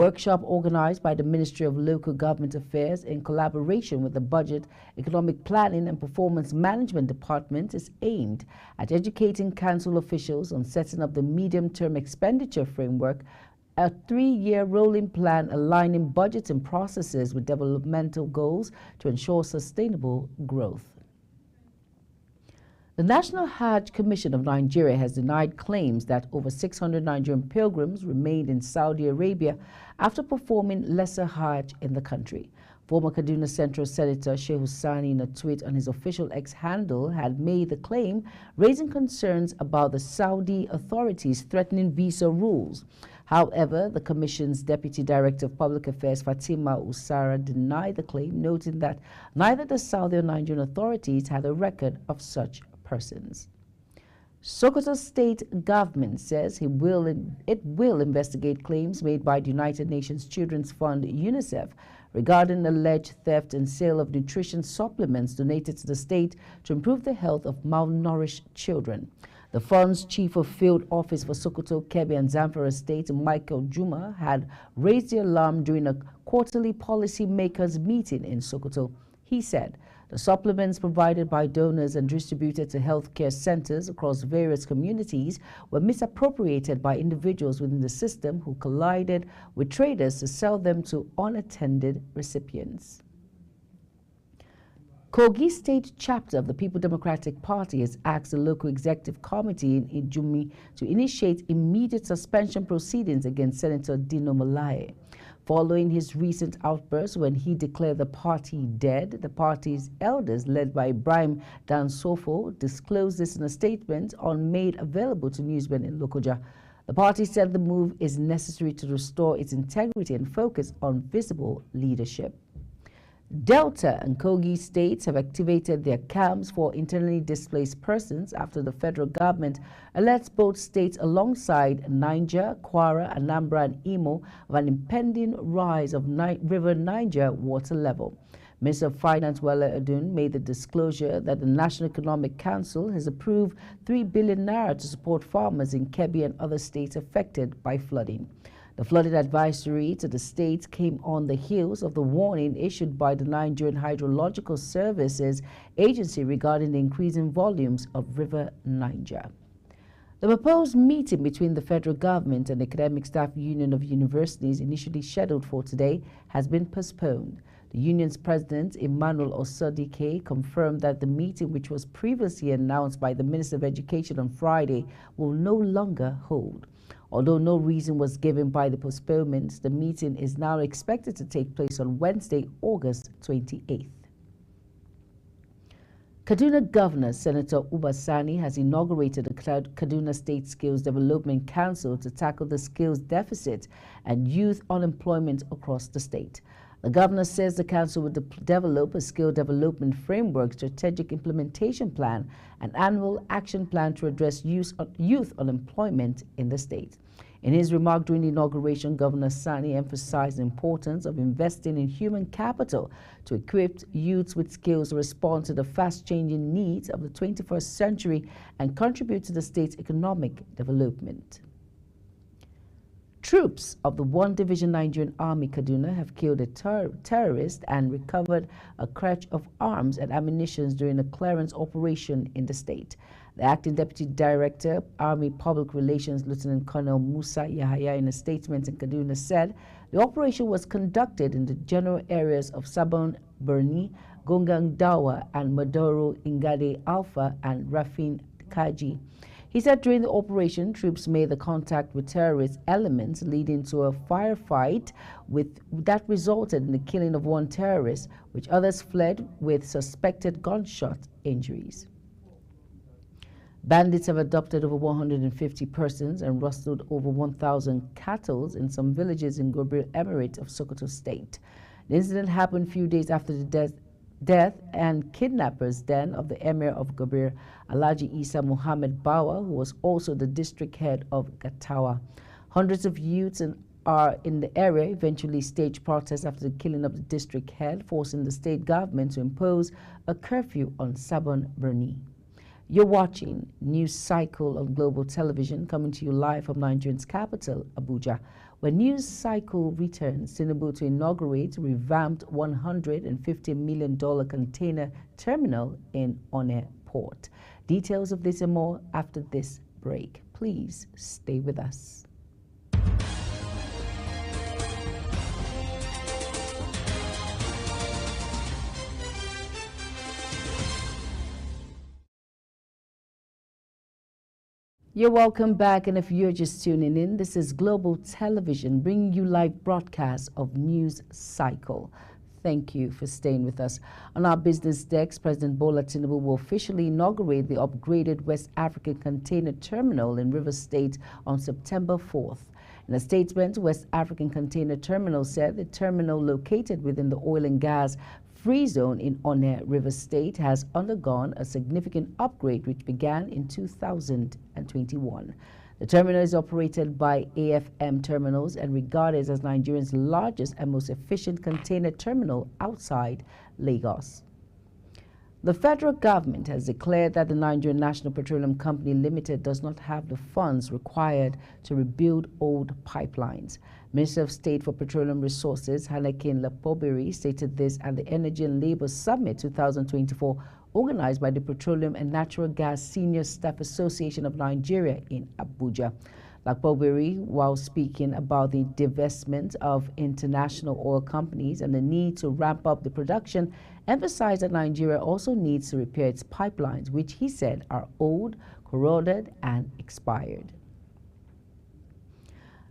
Workshop organized by the Ministry of Local Government Affairs in collaboration with the Budget, Economic Planning and Performance Management Department is aimed at educating council officials on setting up the medium-term expenditure framework, a 3-year rolling plan aligning budgets and processes with developmental goals to ensure sustainable growth. The National Hajj Commission of Nigeria has denied claims that over 600 Nigerian pilgrims remained in Saudi Arabia after performing lesser Hajj in the country. Former Kaduna Central Senator Shehu Sani, in a tweet on his official X handle, had made the claim, raising concerns about the Saudi authorities threatening visa rules. However, the Commission's Deputy Director of Public Affairs, Fatima Usara, denied the claim, noting that neither the Saudi or Nigerian authorities had a record of such persons. Sokoto State Government says it will investigate claims made by the United Nations Children's Fund, UNICEF, regarding alleged theft and sale of nutrition supplements donated to the state to improve the health of malnourished children. The fund's Chief of Field Office for Sokoto, Kebbi and Zamfara State, Michael Juma, had raised the alarm during a quarterly policy makers meeting in Sokoto. He said the supplements provided by donors and distributed to healthcare centers across various communities were misappropriated by individuals within the system who collided with traders to sell them to unattended recipients. Kogi State Chapter of the People Democratic Party has asked the local executive committee in Ijumi to initiate immediate suspension proceedings against Senator Dino Malaye. Following his recent outburst when he declared the party dead, the party's elders, led by Ibrahim Dansofo, disclosed this in a statement made available to newsmen in Lokoja. The party said the move is necessary to restore its integrity and focus on visible leadership. Delta and Kogi states have activated their camps for internally displaced persons after the federal government alerts both states alongside Niger, Kwara, Anambra and Imo of an impending rise of River Niger water level. Minister of Finance Wale Edun made the disclosure that the National Economic Council has approved 3 billion naira to support farmers in Kebbi and other states affected by flooding. The flooding advisory to the states came on the heels of the warning issued by the Nigerian Hydrological Services Agency regarding the increasing volumes of River Niger. The proposed meeting between the federal government and the Academic Staff Union of Universities, initially scheduled for today, has been postponed. The union's president, Emmanuel Osodike, confirmed that the meeting, which was previously announced by the Minister of Education on Friday, will no longer hold. Although no reason was given by the postponement, the meeting is now expected to take place on Wednesday, August 28th. Kaduna Governor Senator Uba Sani has inaugurated the Kaduna State Skills Development Council to tackle the skills deficit and youth unemployment across the state. The governor says the council will develop a skill development framework, strategic implementation plan, and annual action plan to address youth unemployment in the state. In his remark during the inauguration, Governor Sani emphasized the importance of investing in human capital to equip youths with skills to respond to the fast-changing needs of the 21st century and contribute to the state's economic development. Troops of the 1 Division Nigerian Army Kaduna have killed a terrorist and recovered a cache of arms and ammunition during a clearance operation in the state. The Acting Deputy Director, Army Public Relations, Lieutenant Colonel Musa Yahaya, in a statement in Kaduna said the operation was conducted in the general areas of Sabon Birni, Gongang Dawa, and Madoro Ingade Alpha and Rafin Kaji. He said during the operation, troops made the contact with terrorist elements, leading to a firefight that resulted in the killing of 1 terrorist, which others fled with suspected gunshot injuries. Bandits have abducted over 150 persons and rustled over 1,000 cattle in some villages in Gobir Emirate of Sokoto State. The incident happened a few days after the death and kidnappers then of the Emir of Gobir, Alhaji Isa Muhammad Bawa, who was also the district head of Gatawa. Hundreds of youths are in the area eventually staged protests after the killing of the district head, forcing the state government to impose a curfew on Sabon Birni. You're watching News Cycle on Global Television, coming to you live from Nigeria's capital, Abuja. When news cycle returns, Tinubu to inaugurate revamped $150 million container terminal in Onne Port. Details of this and more after this break. Please stay with us. You're welcome back, and if you're just tuning in, this is Global Television bringing you live broadcasts of News Cycle. Thank you for staying with us. On our business desk, President Bola Tinubu will officially inaugurate the upgraded West African Container Terminal in Rivers State on September 4th. In a statement, West African Container Terminal said the terminal located within the oil and gas free zone in Onne River State has undergone a significant upgrade which began in 2021. The terminal is operated by AFM Terminals and regarded as Nigeria's largest and most efficient container terminal outside Lagos. The federal government has declared that the Nigerian National Petroleum Company Limited does not have the funds required to rebuild old pipelines. Minister of State for Petroleum Resources, Hanneke Lapobiri, stated this at the Energy and Labour Summit 2024, organized by the Petroleum and Natural Gas Senior Staff Association of Nigeria in Abuja. Lapobiri, while speaking about the divestment of international oil companies and the need to ramp up the production, emphasized that Nigeria also needs to repair its pipelines, which he said are old, corroded, and expired.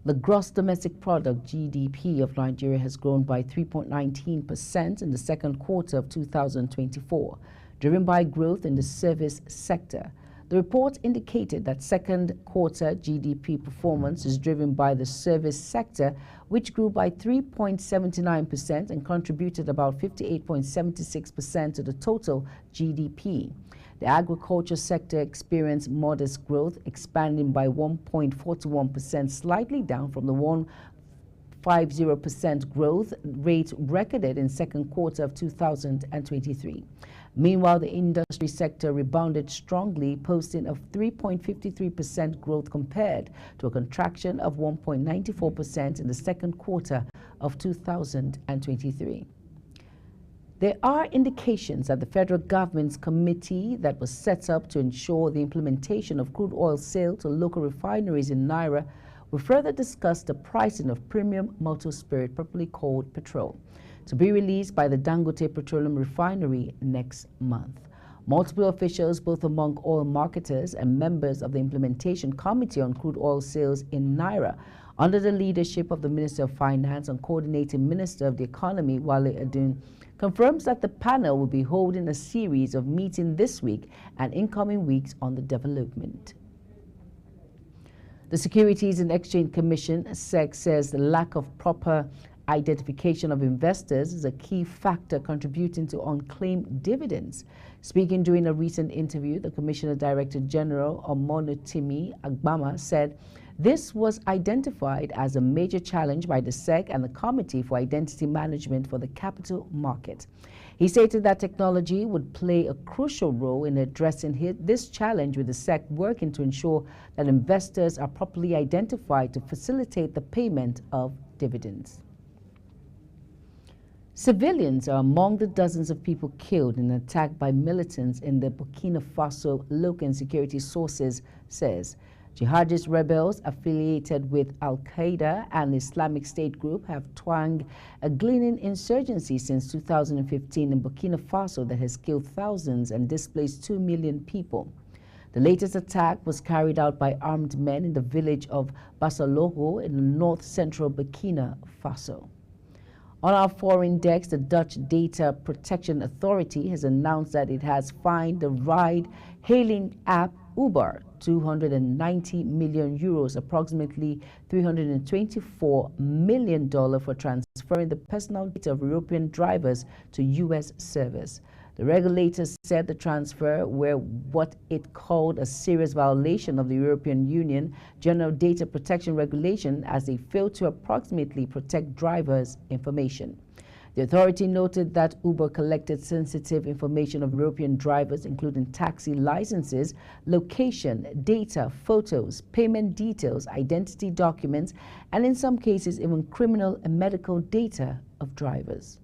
The gross domestic product (GDP) of Nigeria has grown by 3.19% in the second quarter of 2024, driven by growth in the service sector. The report indicated that second quarter GDP performance is driven by the service sector, which grew by 3.79% and contributed about 58.76% to the total GDP. The agriculture sector experienced modest growth, expanding by 1.41%, slightly down from the 1.50% growth rate recorded in second quarter of 2023. Meanwhile, the industry sector rebounded strongly, posting a 3.53% growth compared to a contraction of 1.94% in the second quarter of 2023. There are indications that the federal government's committee that was set up to ensure the implementation of crude oil sale to local refineries in Naira will further discuss the pricing of premium motor spirit, popularly called petrol, to be released by the Dangote Petroleum Refinery next month. Multiple officials, both among oil marketers and members of the Implementation Committee on Crude Oil Sales in Naira, under the leadership of the Minister of Finance and Coordinating Minister of the Economy, Wale Edun, confirms that the panel will be holding a series of meetings this week and in coming weeks on the development. The Securities and Exchange Commission, SEC, says the lack of proper identification of investors is a key factor contributing to unclaimed dividends. Speaking during a recent interview, the Commissioner Director General Omonotimi Agbama said this was identified as a major challenge by the SEC and the Committee for Identity Management for the Capital Market. He stated that technology would play a crucial role in addressing this challenge, with the SEC working to ensure that investors are properly identified to facilitate the payment of dividends. Civilians are among the dozens of people killed in an attack by militants in the Burkina Faso, local insecurity sources says. Jihadist rebels affiliated with Al-Qaeda and the Islamic State group have twanged a gleaning insurgency since 2015 in Burkina Faso that has killed thousands and displaced 2 million people. The latest attack was carried out by armed men in the village of Basaloho in the north-central Burkina Faso. On our foreign desk, the Dutch Data Protection Authority has announced that it has fined the ride-hailing app Uber 290 million euros, approximately $324 million, for transferring the personal data of European drivers to U.S. servers. The regulators said the transfer were what it called a serious violation of the European Union General Data Protection Regulation, as they failed to approximately protect drivers' information. The authority noted that Uber collected sensitive information of European drivers, including taxi licenses, location, data, photos, payment details, identity documents, and in some cases even criminal and medical data of drivers.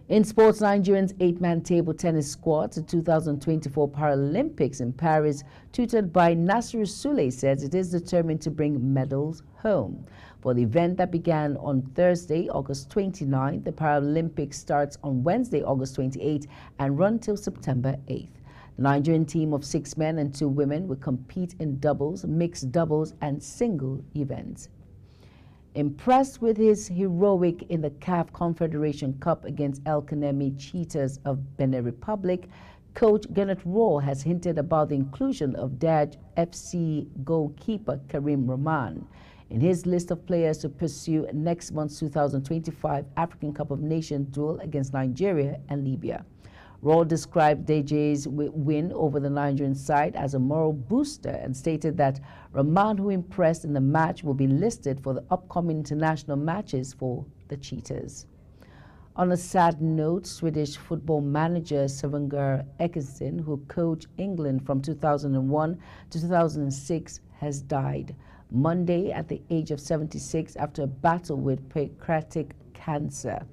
In sports, Nigerians' 8-man table tennis squad to 2024 Paralympics in Paris, tutored by Nasiru Sule, says it is determined to bring medals home. For the event that began on Thursday, August 29, the Paralympics starts on Wednesday, August 28, and run till September 8th. The Nigerian team of 6 men and 2 women will compete in doubles, mixed doubles, and single events. Impressed with his heroic in the CAF Confederation Cup against El Kanemi Cheetahs of Benin Republic, coach Gernot Rohr has hinted about the inclusion of Daj FC goalkeeper Karim Rahman in his list of players to pursue next month's 2025 African Cup of Nations duel against Nigeria and Libya. Rohr described Deje's win over the Nigerian side as a moral booster and stated that Rahman, who impressed in the match, will be listed for the upcoming international matches for the Cheetahs. On a sad note, Swedish football manager Sven-Göran Eriksson, who coached England from 2001 to 2006, has died Monday at the age of 76 after a battle with pancreatic cancer.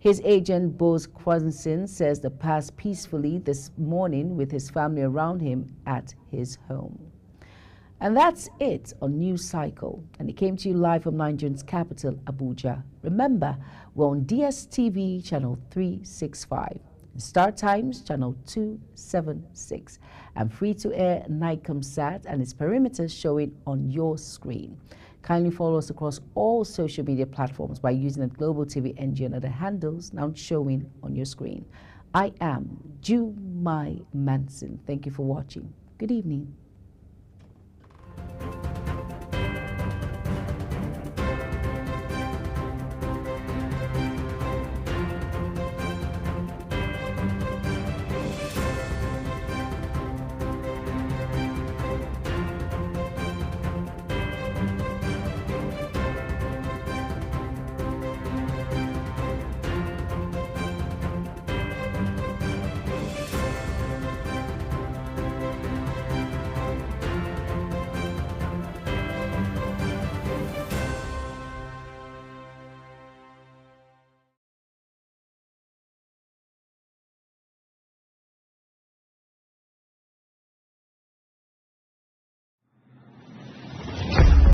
His agent, Bose Quasensin, says they passed peacefully this morning with his family around him at his home. And that's it on News Cycle. And it came to you live from Nigeria's capital, Abuja. Remember, we're on DSTV channel 365, Star Times channel 276, and free-to-air Nicomsat and its perimeters showing on your screen. Kindly follow us across all social media platforms by using the Global TV NG and other handles now showing on your screen. I am Jumai Manson. Thank you for watching. Good evening.